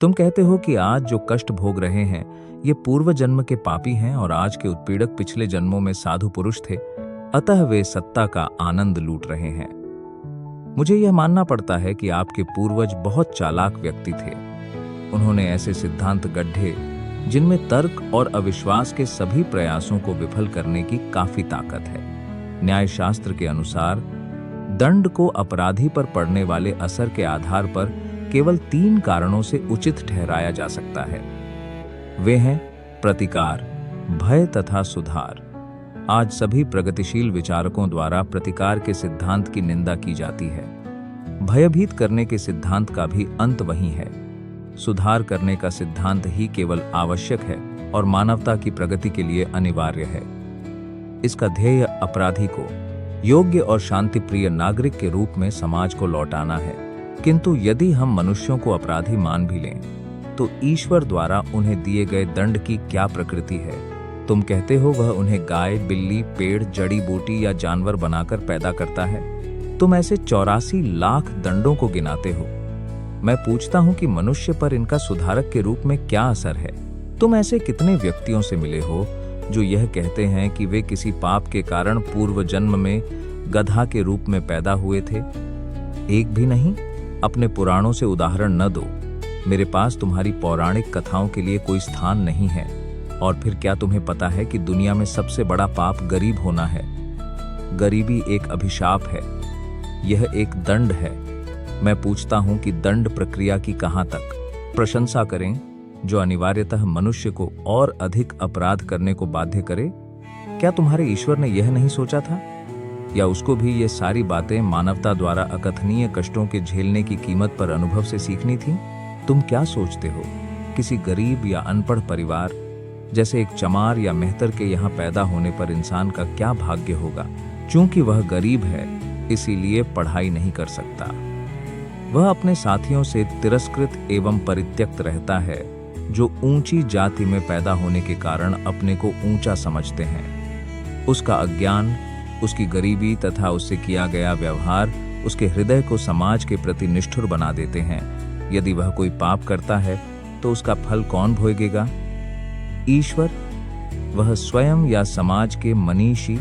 तुम कहते हो कि आज जो कष्ट भोग रहे हैं ये पूर्व जन्म के पापी हैं और आज के उत्पीड़क पिछले जन्मों में साधु पुरुष थे, अतः वे सत्ता का आनंद लूट रहे हैं। मुझे यह मानना पड़ता है कि आपके पूर्वज बहुत चालाक व्यक्ति थे। उन्होंने ऐसे सिद्धांत गढ़े जिनमें तर्क और अविश्वास के सभी प्रयासों को विफल करने की काफी ताकत है। न्यायशास्त्र के अनुसार दंड को अपराधी पर पड़ने वाले असर के आधार पर केवल 3 कारणों से उचित ठहराया जा सकता है। वे हैं प्रतिकार, भय तथा सुधार। आज सभी प्रगतिशील विचारकों द्वारा प्रतिकार के सिद्धांत की निंदा की जाती है। भयभीत करने के सिद्धांत का भी अंत वही है। सुधार करने का सिद्धांत ही केवल आवश्यक है और मानवता की प्रगति के लिए अनिवार्य है। इसका ध्येय अपराधी को योग्य और शांतिप्रिय नागरिक के रूप में समाज को लौटाना है। किंतु यदि हम मनुष्यों को अपराधी मान भी लें तो ईश्वर द्वारा उन्हें दिए गए दंड की क्या प्रकृति है? तुम कहते हो वह उन्हें गाय, बिल्ली, पेड़, जड़ी बूटी या जानवर बनाकर पैदा करता है। तुम ऐसे 84 लाख दंडों को गिनाते हो। मैं पूछता हूं कि मनुष्य पर इनका सुधारक के रूप में क्या असर है? तुम ऐसे कितने व्यक्तियों से मिले हो जो यह कहते हैं कि वे किसी पाप के कारण पूर्व जन्म में गधा के रूप में पैदा हुए थे? एक भी नहीं। अपने पुराणों से उदाहरण न दो। मेरे पास तुम्हारी पौराणिक कथाओं के लिए कोई स्थान नहीं है। और फिर क्या तुम्हें पता है कि दुनिया में सबसे बड़ा पाप गरीब होना है? गरीबी एक अभिशाप है। यह एक दंड है। मैं पूछता हूं कि दंड प्रक्रिया की कहां तक प्रशंसा करें जो अनिवार्यतः मनुष्य को और अधिक अपराध करने को बाध्य करे? क्या तुम्हारे ईश्वर ने यह नहीं सोचा था? या उसको भी ये सारी बातें मानवता द्वारा अकथनीय कष्टों के झेलने की कीमत पर अनुभव से सीखनी थी? तुम क्या सोचते हो? किसी गरीब या अनपढ़ परिवार जैसे एक चमार या मेहतर के यहाँ पैदा होने पर इंसान का क्या भाग्य होगा? चूंकि वह गरीब है इसीलिए पढ़ाई नहीं कर सकता। वह अपने साथियों से तिरस्कृत एवं परित्यक्त रहता है जो ऊंची जाति में पैदा होने के कारण अपने को ऊंचा समझते हैं। उसका अज्ञान, उसकी गरीबी तथा उससे किया गया व्यवहार उसके हृदय को समाज के प्रति निष्ठुर बना देते हैं। यदि वह कोई पाप करता है तो उसका फल कौन भोगेगा? ईश्वर, वह स्वयं या समाज के मनीषी